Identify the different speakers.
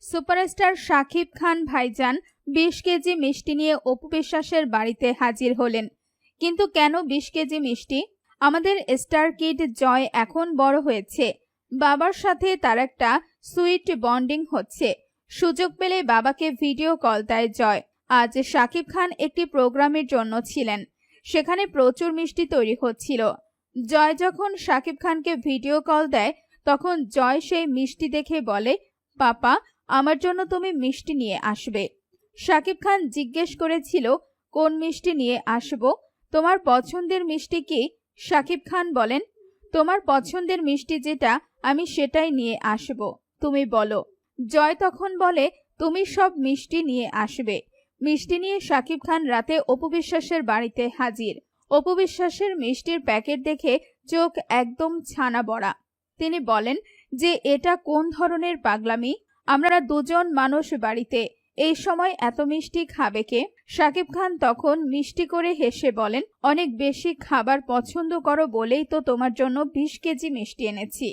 Speaker 1: Superstar Shakib Khan ভাইজান ২০ KG মিষ্টি নিয়ে অপু বিশ্বাসের বাড়িতে হাজির হলেন। কিন্তু কেন ২০ কেজি মিষ্টি? আমাদের স্টার কিড জয় এখন বড় হয়েছে, বাবার সাথে তার একটা সুইট বন্ডিং হচ্ছে। সুযোগ পেলে বাবাকে ভিডিও কল দেয় জয়। আজ শাকিব খান একটি প্রোগ্রামের জন্য ছিলেন, সেখানে প্রচুর মিষ্টি তৈরি হচ্ছিল। জয় যখন শাকিব খানকে ভিডিও কল দেয় তখন জয় সেই মিষ্টি দেখে বলে, পাপা আমার জন্য তুমি মিষ্টি নিয়ে আসবে। শাকিব খান জিজ্ঞেস করেছিল, কোন মিষ্টি নিয়ে আসব? তোমার পছন্দের মিষ্টি কি? শাকিব খান বলেন, তোমার পছন্দের মিষ্টি যেটা আমি সেটাই নিয়ে আসব, তুমি বলো। জয় তখন বলে, তুমি সব মিষ্টি নিয়ে আসবে। মিষ্টি নিয়ে শাকিব খান রাতে অপু বিশ্বাসের বাড়িতে হাজির। অপু বিশ্বাসের মিষ্টির প্যাকেট দেখে চোখ একদম ছানা বড়া। তিনি বলেন যে এটা কোন ধরনের পাগলামি, আমরা দুজন মানুষ বাড়িতে, এই সময় এত মিষ্টি খাবে কে? শাকিব খান তখন মিষ্টি করে হেসে বলেন, অনেক বেশি খাবার পছন্দ করো বলেই তো তোমার জন্য ২০ কেজি মিষ্টি এনেছি।